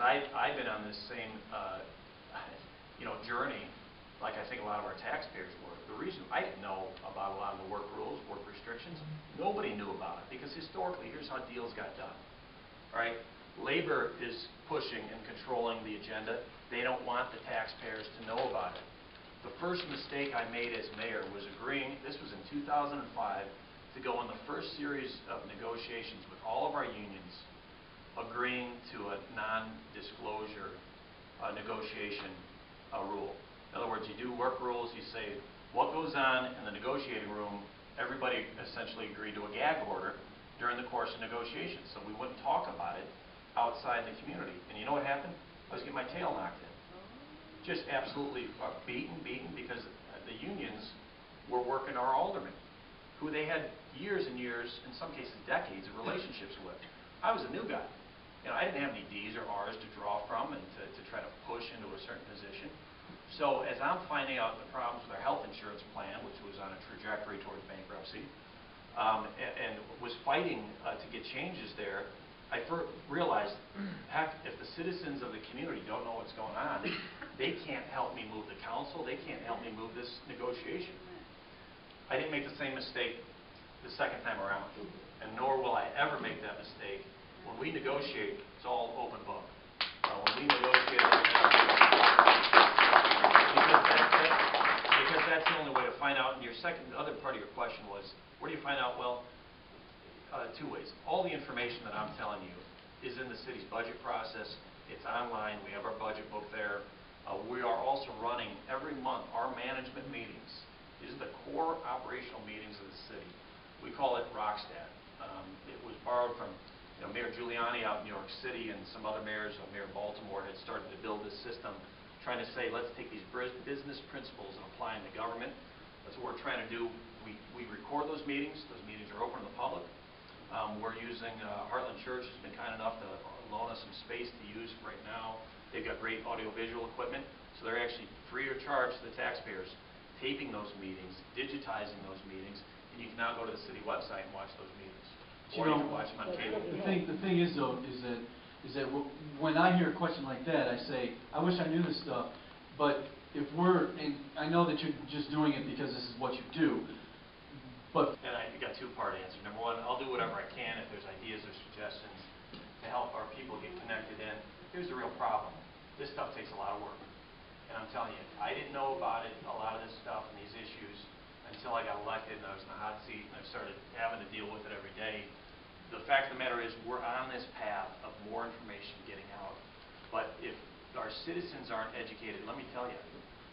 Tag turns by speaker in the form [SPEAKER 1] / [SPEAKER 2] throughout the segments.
[SPEAKER 1] I've been on this same journey, like I think a lot of our taxpayers were. The reason I didn't know about a lot of the work rules, work restrictions, nobody knew about it because historically, here's how deals got done. Right? Labor is pushing and controlling the agenda. They don't want the taxpayers to know about it. The first mistake I made as mayor was agreeing, this was in 2005, to go on the first series of negotiations with all of our unions, agreeing to a non-disclosure negotiation rule. In other words, you do work rules, you say what goes on in the negotiating room, everybody essentially agreed to a gag order during the course of negotiations, so we wouldn't talk about it outside the community. And you know what happened? I was getting my tail knocked in. Just absolutely beaten because the unions were working our aldermen, who they had years and years, in some cases decades, of relationships with. I was a new guy. I didn't have any D's or R's to draw from and to try to push into a certain position. So as I'm finding out the problems with our health insurance plan, which was on a trajectory towards bankruptcy, and was fighting to get changes there, I realized, heck, if the citizens of the community don't know what's going on, they can't help me move the council, they can't help me move this negotiation. I didn't make the same mistake the second time around, and nor will I ever make that mistake. When we negotiate, it's all open book. When we negotiate, because that's the only way to find out. And the other part of your question was, where do you find out? Well, two ways. All the information that I'm telling you is in the city's budget process. It's online. We have our budget book there. We are also running every month our management meetings. These are the core operational meetings of the city. We call it Rockstad. It was borrowed from Mayor Giuliani out in New York City, and some other mayors, Mayor Baltimore, had started to build this system, trying to say, let's take these business principles and apply them to government. That's what we're trying to do. We record those meetings. Those meetings are open to the public. We're using Heartland Church has been kind enough to loan us some space to use right now. They've got great audiovisual equipment, so they're actually free of charge to the taxpayers, taping those meetings, digitizing those meetings, and you can now go to the city website and watch those meetings. Or you can watch them on cable.
[SPEAKER 2] The thing is, though, is that when I hear a question like that, I say, I wish I knew this stuff, but if and I know that you're just doing it because this is what you do, but...
[SPEAKER 1] And I got a two-part answer. Number one, I'll do whatever I can if there's ideas or suggestions to help our people get connected in. Here's the real problem. This stuff takes a lot of work. And I'm telling you, I didn't know about it, a lot of this stuff and these issues, until I got elected and I was in the hot seat and I started having to deal with it every day. The fact of the matter is we're on this path of more information getting out. But if our citizens aren't educated, let me tell you,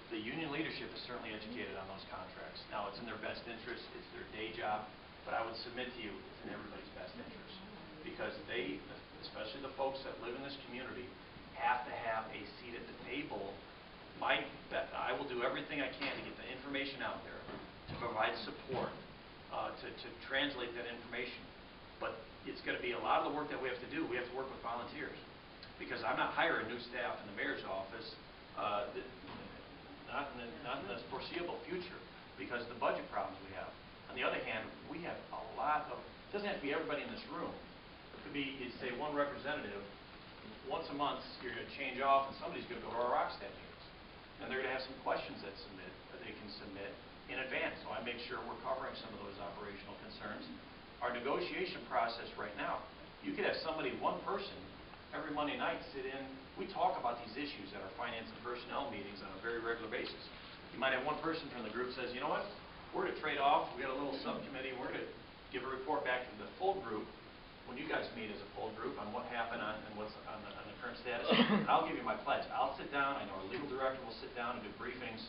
[SPEAKER 1] the union leadership is certainly educated on those contracts. Now, it's in their best interest, it's their day job, but I would submit to you it's in everybody's best interest. Because they, especially the folks that live in this community, have to have a seat at the table. I will do everything I can to get the information out there, to provide support, to translate that information. But it's going to be a lot of the work that we have to do. We have to work with volunteers. Because I'm not hiring new staff in the mayor's office, not in the foreseeable future, because of the budget problems we have. On the other hand, we have a lot of, it doesn't have to be everybody in this room. It could be, you say, one representative. Once a month, you're going to change off, and somebody's going to go to our Rockstad meetings. And they're going to have some questions that they can submit in advance. So I make sure we're covering some of those operational concerns. Our negotiation process right now, you could have somebody, one person, every Monday night sit in. We talk about these issues at our finance and personnel meetings on a very regular basis. You might have one person from the group says, you know what, we're going to trade off. We got a little subcommittee. We're going to give a report back to the full group when you guys meet as a full group on what happened and what's on the current status. I'll give you my pledge. I'll sit down. I know our legal director will sit down and do briefings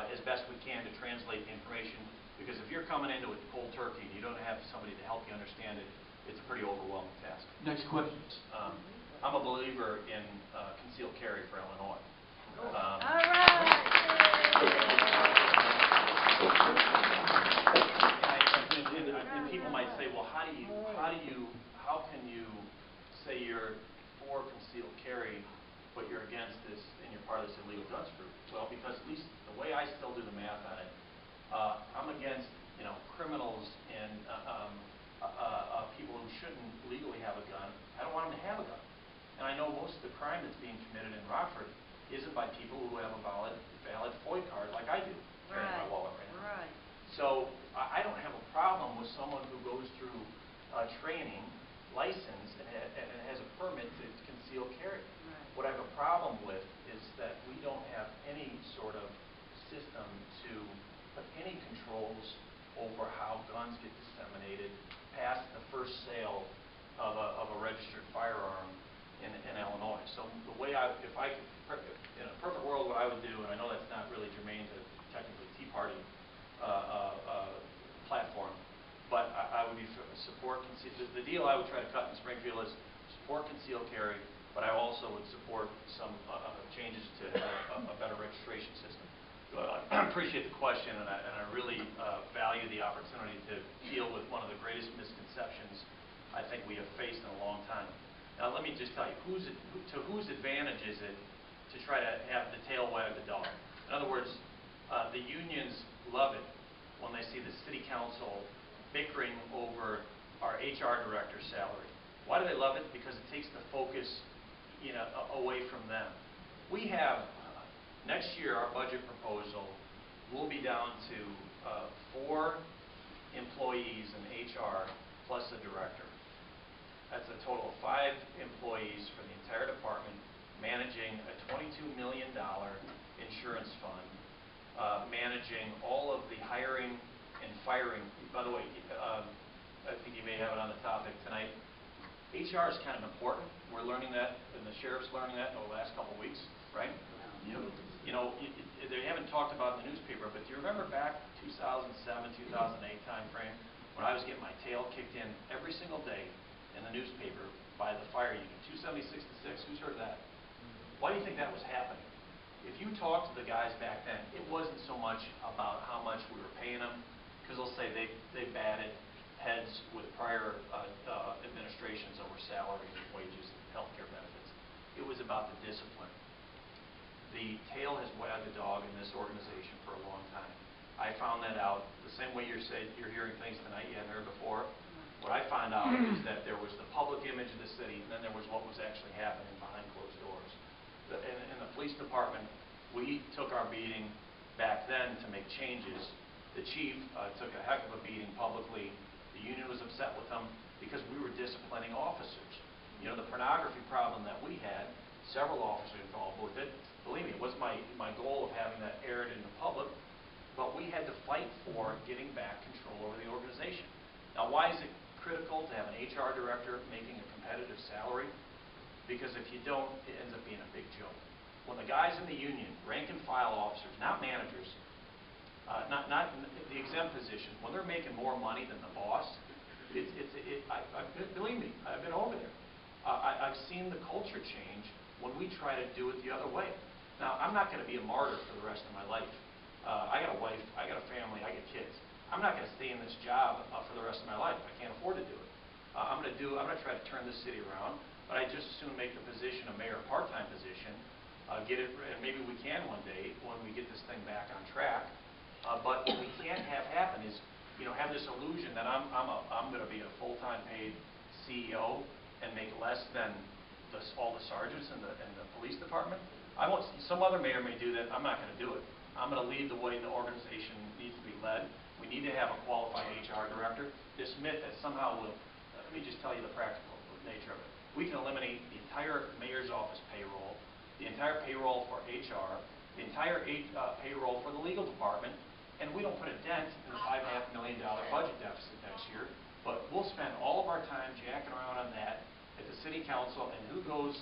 [SPEAKER 1] as best we can to translate the information. Because if you're coming into it cold turkey and you don't have somebody to help you understand it, it's a pretty overwhelming task.
[SPEAKER 2] Next question.
[SPEAKER 1] I'm a believer in concealed carry for Illinois.
[SPEAKER 3] All right.
[SPEAKER 1] And people might say, well, how can you say you're for concealed carry, but you're against this and you're part of this illegal guns group? Well, because at least the way I still do the math on it, I'm against criminals and people who shouldn't legally have a gun. I don't want them to have a gun. And And I know most of the crime that's being committed in Rockford isn't by people who have a valid FOIA card like I do, carrying my wallet right now.
[SPEAKER 3] Right.
[SPEAKER 1] So I don't have a problem with someone who goes through training, license, and has a permit to conceal carry.
[SPEAKER 3] Right.
[SPEAKER 1] What I have a problem with is that we don't have any sort of system to put any controls over how guns get disseminated past the first sale of a registered firearm in Illinois. So the way if I could, in a perfect world, what I would do, and I know that's not really germane to technically Tea Party platform, but I would be support the deal I would try to cut in Springfield is support concealed carry, but I also would support some changes to a better registration system. I appreciate the question, and I really value the opportunity to deal with one of the greatest misconceptions I think we have faced in a long time. Now, let me just tell you, to whose advantage is it to try to have the tail wag the dog? In other words, the unions love it when they see the city council bickering over our HR director's salary. Why do they love it? Because it takes the focus, away from them. We have next year, our budget proposal will be down to 4 employees in HR plus a director. That's a total of 5 employees for the entire department managing a $22 million insurance fund, managing all of the hiring and firing. By the way, I think you may have it on the topic tonight. HR is kind of important. We're learning that, and the sheriff's learning that over the last couple of weeks, right? They haven't talked about in the newspaper, but do you remember back 2007, 2008 time frame when I was getting my tail kicked in every single day in the newspaper by the fire union, 276 to 6? Who's heard that? Why do you think that was happening? If you talk to the guys back then, it wasn't so much about how much we were paying them, because they'll say they batted heads with prior administrations over salaries and wages and health care benefits. It was about the discipline. The tail has wagged the dog in this organization for a long time. I found that out the same way you're hearing things tonight you hadn't heard before. What I found out is that there was the public image of the city, and then there was what was actually happening behind closed doors. In the police department, we took our beating back then to make changes. The chief took a heck of a beating publicly. The union was upset with him because we were disciplining officers. The pornography problem that we had, several officers involved with it. Believe me, it wasn't my goal of having that aired in the public, but we had to fight for getting back control over the organization. Now, why is it critical to have an HR director making a competitive salary? Because if you don't, it ends up being a big joke. When the guys in the union, rank and file officers, not managers, not the exempt position, when they're making more money than the boss, believe me, I've been over there. I've seen the culture change when we try to do it the other way. Now, I'm not going to be a martyr for the rest of my life. I got a wife, I got a family, I got kids. I'm not going to stay in this job for the rest of my life. I can't afford to do it. I'm going to try to turn this city around, but I just as soon make the position a mayor part-time position, get it, and maybe we can one day when we get this thing back on track. But what we can't have happen is, have this illusion that I'm going to be a full-time paid CEO and make less than all the sergeants in the police department. Some other mayor may do that. I'm not going to do it. I'm going to lead the way the organization needs to be led. We need to have a qualified HR director. This myth that somehow let me just tell you the practical nature of it. We can eliminate the entire mayor's office payroll, the entire payroll for HR, the entire payroll for the legal department, and we don't put a dent in the $5.5 million budget deficit next year, but we'll spend all of our time jacking around on that at the city council, and who goes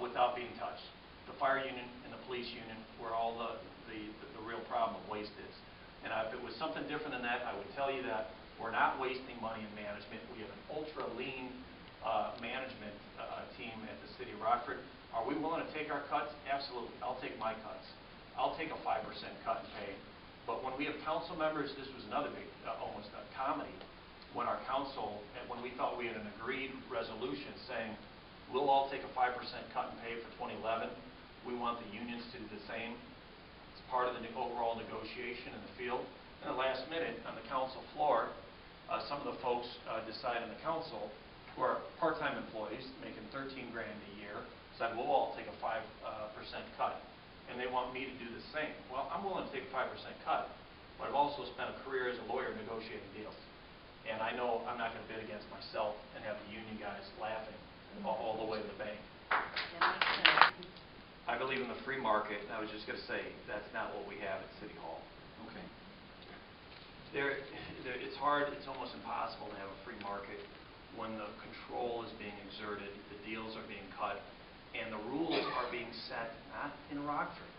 [SPEAKER 1] without being touched? The fire union and the police union, where all the real problem of waste is. And if it was something different than that, I would tell you that we're not wasting money in management. We have an ultra lean management team at the city of Rockford. Are we willing to take our cuts? Absolutely. I'll take my cuts. I'll take a 5% cut in pay. But when we have council members, this was another big, almost a comedy, when our council, when we thought we had an agreed resolution saying, we'll all take a 5% cut in pay for 2011. We want the unions to do the same. It's part of the overall negotiation in the field. And the last minute, on the council floor, some of the folks decide in the council, who are part-time employees, making $13 grand a year, lawyer, said, well, I'll take a 5% cut, and they want me to do the same. Well, I'm willing to take a 5% cut, but I've also spent a career as a lawyer negotiating deals. And I know I'm not going to bid against myself and have the union guys laughing all the way to the bank. I believe in the free market, and I was just going to say, that's not what we have at City Hall.
[SPEAKER 2] Okay.
[SPEAKER 1] It's hard, it's almost impossible to have a free market when the control is being exerted, the deals are being cut, and the rules are being set not in Rockford.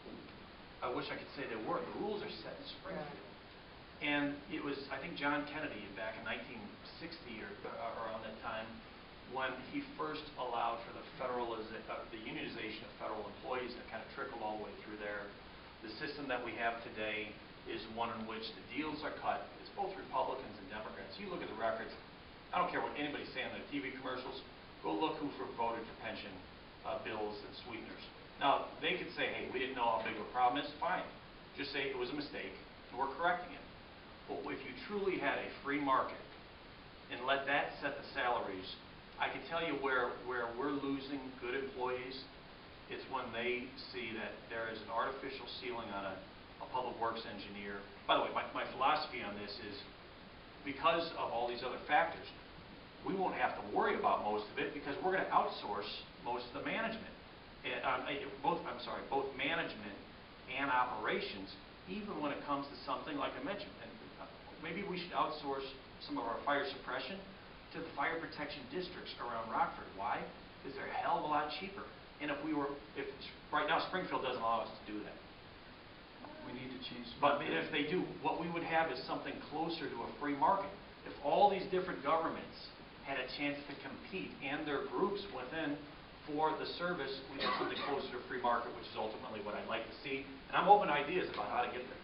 [SPEAKER 1] I wish I could say they were. The rules are set in Springfield. And it was, I think, John Kennedy back in 1960 or around that time when he first allowed for the unionization of federal employees that kind of trickled all the way through there. The system that we have today is one in which the deals are cut. It's both Republicans and Democrats. You look at the records. I don't care what anybody's saying on the TV commercials. Go look who voted for pension bills and sweeteners. Now, they could say, hey, we didn't know how big of a problem it is. Fine. Just say it was a mistake, and we're correcting it. But if you truly had a free market and let that set the salaries, I can tell you where we're losing good employees. It's when they see that there is an artificial ceiling on a public works engineer. By the way, my philosophy on this is because of all these other factors, we won't have to worry about most of it because we're going to outsource most of the management. Both management and operations, even when it comes to something like I mentioned. And maybe we should outsource some of our fire suppression to the fire protection districts around Rockford. Why? Because they're a hell of a lot cheaper. And if right now Springfield doesn't allow us to do that.
[SPEAKER 2] We need to change.
[SPEAKER 1] But if they do, what we would have is something closer to a free market. If all these different governments had a chance to compete and their groups within for the service, we'd have something closer to free market, which is ultimately what I'd like to see. And I'm open to ideas about how to get there.